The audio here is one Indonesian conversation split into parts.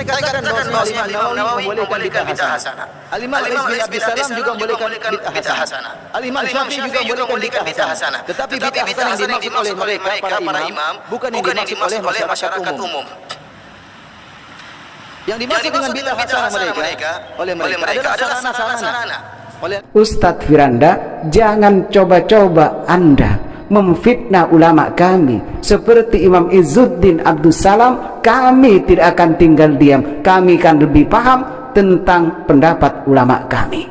Mereka katakan bahwa Imam Nawawi membolehkan bid'ah hasanah. Al-Imam Ibn Abi Salam juga membolehkan bid'ah hasanah. Al-Imam Syafi'i juga membolehkan bid'ah hasanah. Tetapi bid'ah hasanah yang dimaksud oleh mereka para imam bukan yang dimaksud oleh masyarakat umum. Yang dimaksud dengan bid'ah hasanah oleh mereka adalah sarana-sarana. Ustadz Firanda, jangan coba-coba Anda memfitnah ulama kami seperti Imam Izzuddin Abdus Salam. Kami tidak akan tinggal diam, kami akan lebih paham tentang pendapat ulama kami.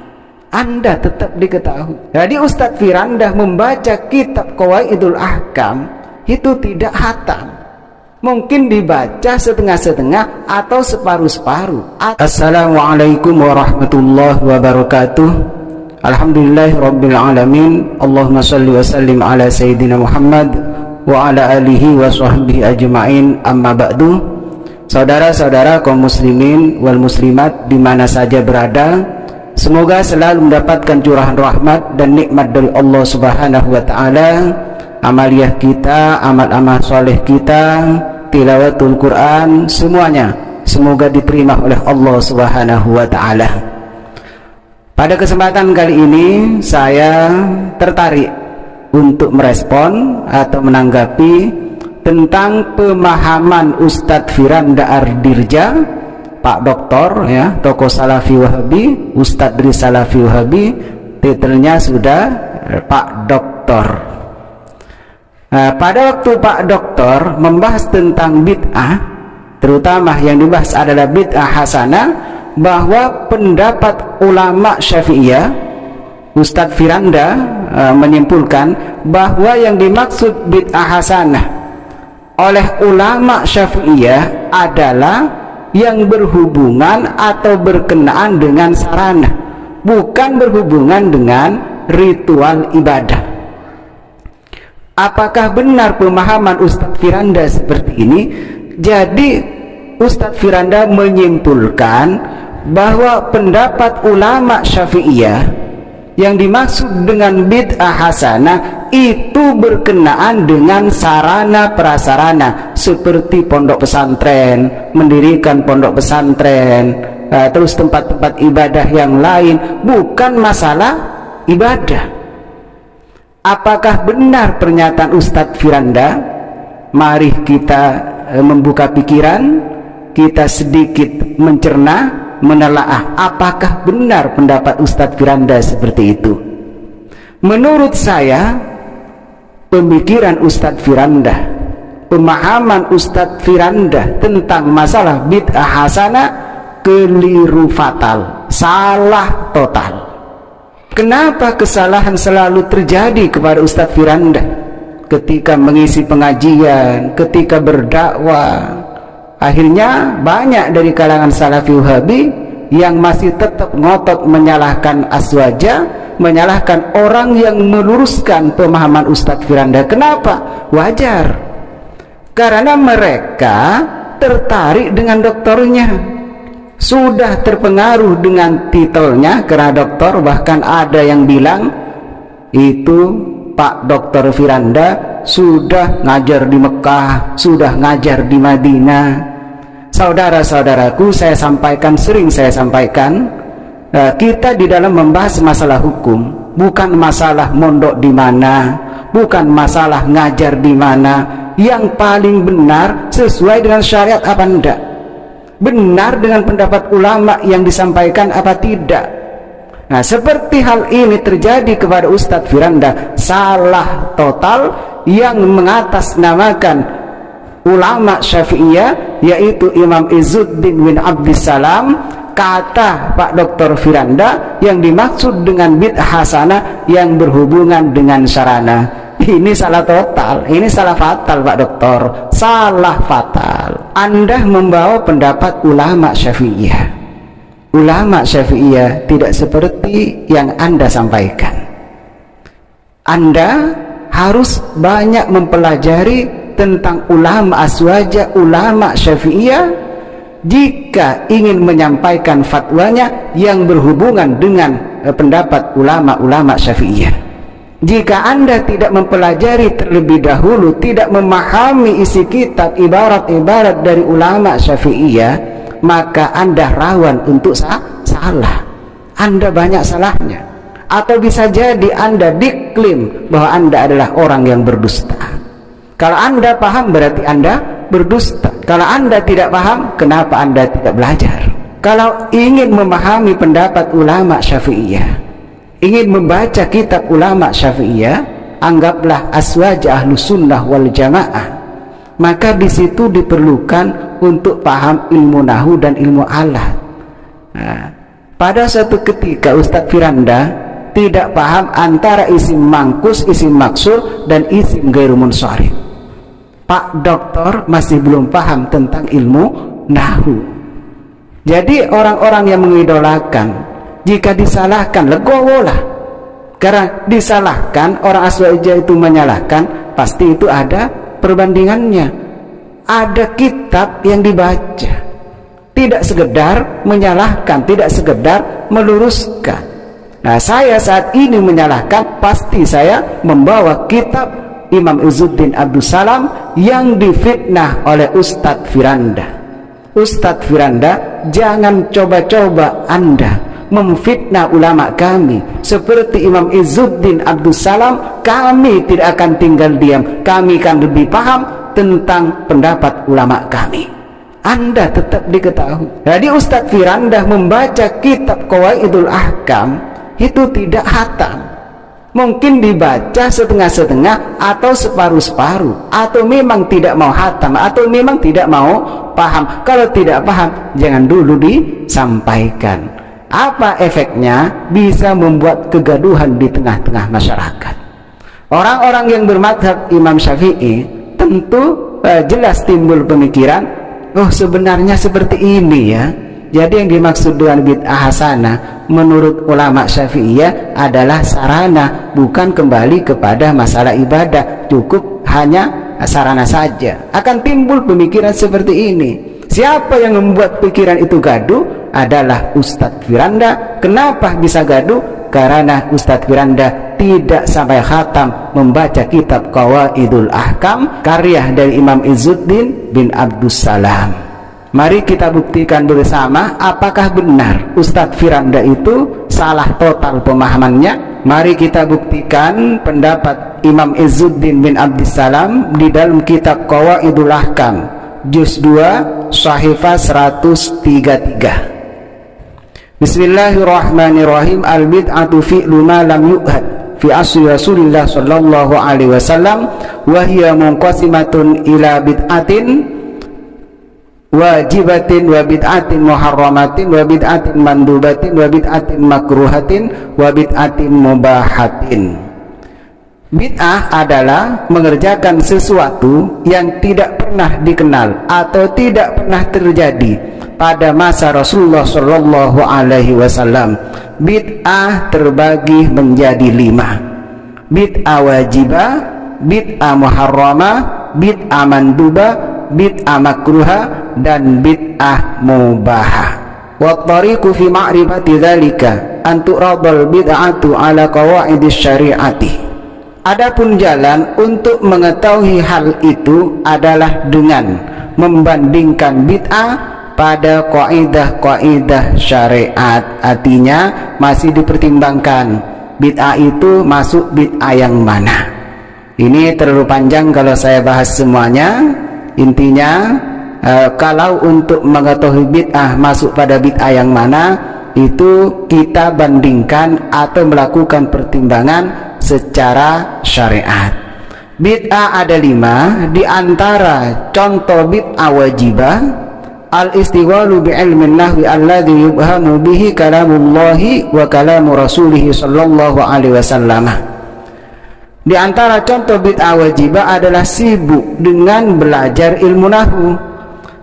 Anda tetap diketahui. Jadi Ustadz Firanda membaca kitab Qawaidul Ahkam itu tidak hatam, mungkin dibaca setengah-setengah atau separuh-separuh. Assalamualaikum warahmatullahi wabarakatuh. Alhamdulillahi rabbil alamin. Allahumma salli wa sallim ala sayyidina Muhammad wa ala alihi wa sahbihi ajma'in. Amma ba'du. Saudara-saudara kaum muslimin wal muslimat di mana saja berada, semoga selalu mendapatkan curahan rahmat dan nikmat dari Allah Subhanahu wa taala. Amaliyah kita, amal-amal soleh kita, tilawatul Quran, semuanya semoga diterima oleh Allah Subhanahu wa taala. Pada kesempatan kali ini saya tertarik untuk merespon atau menanggapi tentang pemahaman Ustadz Firanda Ardirja, Pak Doktor ya, tokoh Salafi Wahabi, Ustadz dari Salafi Wahabi, titelnya sudah Pak Doktor. Pada waktu Pak Doktor membahas tentang bid'ah, terutama yang dibahas adalah bid'ah hasanah, bahwa pendapat ulama Syafi'iyah, Ustadz Firanda menyimpulkan bahwa yang dimaksud bid'ah hasanah oleh ulama Syafi'iyah adalah yang berhubungan atau berkenaan dengan sarana, bukan berhubungan dengan ritual ibadah. Apakah benar pemahaman Ustadz Firanda seperti ini? Jadi Ustadz Firanda menyimpulkan bahwa pendapat ulama Syafi'iyah yang dimaksud dengan bid'ah hasanah itu berkenaan dengan sarana prasarana seperti pondok pesantren, mendirikan pondok pesantren, terus tempat-tempat ibadah yang lain, bukan masalah ibadah. Apakah benar pernyataan Ustadz Firanda? Mari kita membuka pikiran, kita sedikit mencerna, menelaah apakah benar pendapat Ustadz Firanda seperti itu. Menurut saya, pemikiran Ustadz Firanda, pemahaman Ustadz Firanda tentang masalah bid'ah hasanah keliru fatal, salah total. Kenapa kesalahan selalu terjadi kepada Ustadz Firanda ketika mengisi pengajian, ketika berdakwah? Akhirnya banyak dari kalangan Salafi Wahabi yang masih tetap ngotot menyalahkan aswaja, menyalahkan orang yang meluruskan pemahaman Ustadz Firanda. Kenapa? Wajar, karena mereka tertarik dengan doktornya, sudah terpengaruh dengan titelnya karena doktor. Bahkan ada yang bilang itu Pak Doktor Firanda sudah ngajar di Mekah, sudah ngajar di Madinah. Saudara-saudaraku, saya sampaikan, sering saya sampaikan, kita di dalam membahas masalah hukum bukan masalah mondok di mana, bukan masalah ngajar di mana, yang paling benar sesuai dengan syariat apa enggak, benar dengan pendapat ulama yang disampaikan apa tidak. Nah, seperti hal ini terjadi kepada Ustadz Firanda, salah total yang mengatasnamakan ulama Syafi'iyah, yaitu Imam Izzuddin bin Abdus Salam. Kata Pak Dr. Firanda, yang dimaksud dengan bid'ah hasanah yang berhubungan dengan sarana. Ini salah total, ini salah fatal Pak Doktor, salah fatal. Anda membawa pendapat ulama Syafi'iyah. Ulama Syafi'iyah tidak seperti yang Anda sampaikan. Anda harus banyak mempelajari tentang ulama aswaja, ulama Syafi'iyah, jika ingin menyampaikan fatwanya yang berhubungan dengan pendapat ulama-ulama Syafi'iyah. Jika Anda tidak mempelajari terlebih dahulu, tidak memahami isi kitab, ibarat-ibarat dari ulama Syafi'iyah, maka Anda rawan untuk salah. Anda banyak salahnya. Atau bisa jadi Anda diklaim bahwa Anda adalah orang yang berdusta. Kalau Anda paham berarti Anda berdusta. Kalau Anda tidak paham, kenapa Anda tidak belajar? Kalau ingin memahami pendapat ulama Syafi'iyah, ingin membaca kitab ulama Syafi'iyah, anggaplah Aswaj Ahlus Sunnah wal Jamaah. Maka di situ diperlukan untuk paham ilmu nahu dan ilmu alat. Nah, pada suatu ketika Ustadz Firanda tidak paham antara isim mangkus, isim maksur, dan isim ghairu munsharif. Pak Doktor masih belum paham tentang ilmu nahu. Jadi orang-orang yang mengidolakan, jika disalahkan legowolah. Karena disalahkan, orang Aswaja itu menyalahkan, pasti itu ada perbandingannya. Ada kitab yang dibaca, tidak sekedar menyalahkan, tidak sekedar meluruskan. Nah, saya saat ini menyalahkan, pasti saya membawa kitab Imam Izzuddin Abdus Salam yang difitnah oleh Ustadz Firanda. Ustadz Firanda, jangan coba-coba Anda memfitnah ulama kami seperti Imam Izzuddin Abdus Salam. Kami tidak akan tinggal diam, kami akan lebih paham tentang pendapat ulama kami. Anda tetap diketahui. Jadi Ustadz Firanda membaca kitab Qawaidul Ahkam itu tidak hatam. Mungkin dibaca setengah-setengah atau separuh-separuh, atau memang tidak mau hatam, atau memang tidak mau paham. Kalau tidak paham, jangan dulu disampaikan. Apa efeknya? Bisa membuat kegaduhan di tengah-tengah masyarakat. Orang-orang yang bermadhab Imam Syafi'i tentu jelas timbul pemikiran, oh sebenarnya seperti ini ya. Jadi yang dimaksud dengan bid'ah hasanah menurut ulama Syafi'iyah adalah sarana, bukan kembali kepada masalah ibadah, cukup hanya sarana saja. Akan timbul pemikiran seperti ini. Siapa yang membuat pikiran itu gaduh? Adalah Ustadz Firanda. Kenapa bisa gaduh? Karena Ustadz Firanda tidak sampai khatam membaca kitab Qawaidul Ahkam karya dari Imam Izzuddin bin Abdus Salam. Mari kita buktikan bersama apakah benar Ustadz Firanda itu salah total pemahamannya. Mari kita buktikan pendapat Imam Izzuddin bin Abdus Salam di dalam kitab Qawaidul Ahkam juz 2 Shahifah 133. Bismillahirrahmanirrahim. Al-bid'atu fi'lu ma lam yu'had fi asli Rasulillah sallallahu alaihi wasallam wa hiya munqasimatun ila bid'atin wajibatin wa bid'atin muharramatin wa bid'atin mandubatin wa bid'atin makruhatin wa bid'atin mubahatin. Bid'ah adalah mengerjakan sesuatu yang tidak pernah dikenal atau tidak pernah terjadi pada masa Rasulullah sallallahu alaihi wasallam. Bid'ah terbagi menjadi 5. Bid'ah wajibah, bid'ah muharramah, bid'ah mandubah, bid'ah makruha, dan bid'ah mubahah. Wa tariqu fi ma'rifati dzalika an turadul bid'atu ala qawaidis syari'ati. Adapun jalan untuk mengetahui hal itu adalah dengan membandingkan bid'ah pada kaidah-kaidah syariat. Artinya masih dipertimbangkan bid'ah itu masuk bid'ah yang mana. Ini terlalu panjang kalau saya bahas semuanya. Intinya kalau untuk mengetahui bid'ah masuk pada bid'ah yang mana, itu kita bandingkan atau melakukan pertimbangan secara syariat. Bid'ah ada 5. Di antara contoh bid'ah wajibah, al-istiwalu bi'ilmin nahwi alladhi yubhamu bihi kalamullahi wa kalamu rasulihi sallallahu alaihi wasallam. Di antara contoh bid'ah wajibah adalah sibuk dengan belajar ilmu nahu,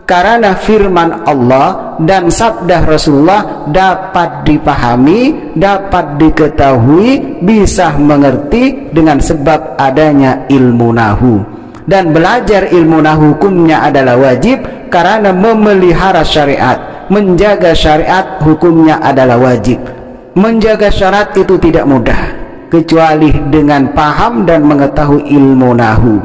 karena firman Allah dan sabda Rasulullah dapat dipahami, dapat diketahui, bisa mengerti dengan sebab adanya ilmu nahu. Dan belajar ilmu nahu hukumnya adalah wajib karena memelihara syariat, menjaga syariat hukumnya adalah wajib. Menjaga syariat itu tidak mudah kecuali dengan paham dan mengetahui ilmu nahu.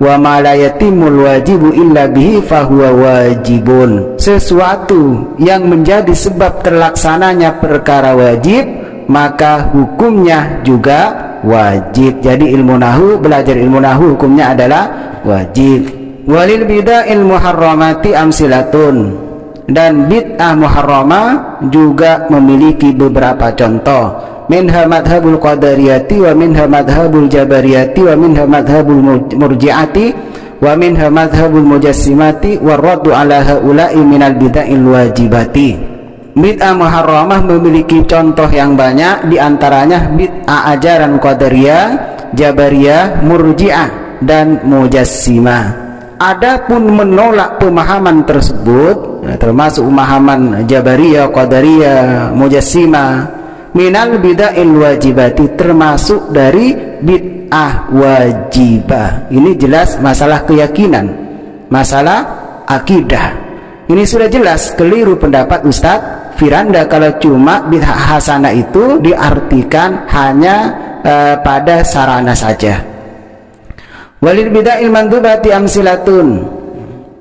wa ma la yatimul wajibu illa bihi fahuwa wajibun. Sesuatu yang menjadi sebab terlaksananya perkara wajib, maka hukumnya juga wajib. Jadi ilmu nahwu, belajar ilmu nahwu hukumnya adalah wajib. Walil bid'ahil muharramati amsilatun, dan bid'ah muharramah juga memiliki beberapa contoh. Minha madhabul qadariyati wa minha madhabul jabariyati wa minha madhabul murji'ati wa minha madhabul mujassimati wa raddu ala haula'i minal bid'ahil wajibati. Bid'ah muharramah memiliki contoh yang banyak, diantaranya bid'ah ajaran qadariyah, jabariyah, murji'ah, dan mujassimah. Adapun menolak pemahaman tersebut, termasuk pemahaman jabariyah, qadariyah, mujassimah, minal bid'ahil wajibati, termasuk dari bid'ah wajibah. Ini jelas masalah keyakinan, masalah akidah. Ini sudah jelas keliru pendapat Ustadz Firanda kalau cuma bid'ah hasanah itu diartikan hanya pada sarana saja. Walil bid'ahil mandubati amsilatun,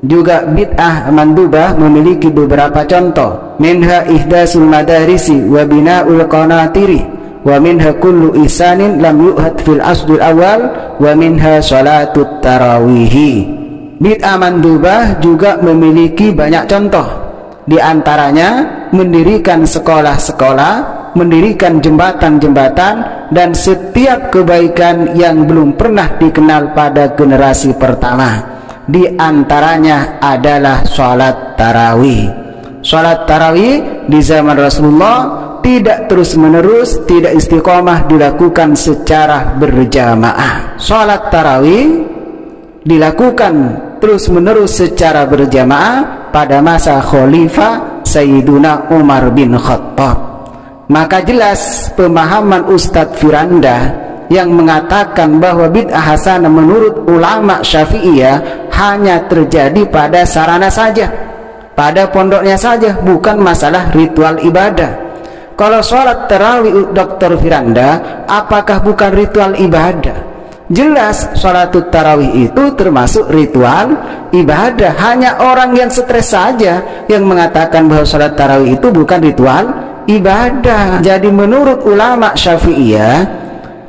juga bid'ah mandubah memiliki beberapa contoh. Minha ihdasul madarisi wa bina'ul qanatiri wa minha kullu ihsanin lam yu'had fil asdul awal wa minha salatut tarawihi. Bid'ah mandubah juga memiliki banyak contoh, di antaranya mendirikan sekolah-sekolah, mendirikan jembatan-jembatan, dan setiap kebaikan yang belum pernah dikenal pada generasi pertama. Di antaranya adalah sholat tarawih. Sholat tarawih di zaman Rasulullah tidak terus-menerus, tidak istiqomah dilakukan secara berjamaah. Sholat tarawih dilakukan terus-menerus secara berjamaah pada masa Khalifah Sayyiduna Umar bin Khattab. Maka jelas pemahaman Ustadz Firanda yang mengatakan bahwa bid'ah hasanah menurut ulama Syafi'iyah hanya terjadi pada sarana saja, pada pondoknya saja, bukan masalah ritual ibadah. Kalau sholat tarawih Dr. Firanda, apakah bukan ritual ibadah? Jelas sholat tarawih itu termasuk ritual ibadah. Hanya orang yang stres saja yang mengatakan bahwa sholat tarawih itu bukan ritual ibadah. Jadi menurut ulama Syafi'iyah,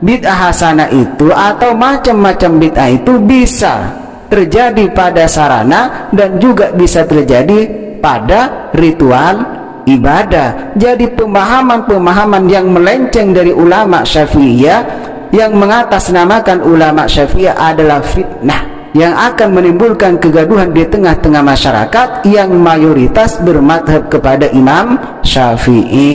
bid'ah hasanah itu atau macam-macam bid'ah itu bisa terjadi pada sarana dan juga bisa terjadi pada ritual ibadah. Jadi pemahaman-pemahaman yang melenceng dari ulama Syafi'iyah, yang mengatasnamakan ulama Syafi'iyah adalah fitnah yang akan menimbulkan kegaduhan di tengah-tengah masyarakat yang mayoritas bermadhab kepada Imam Syafi'i.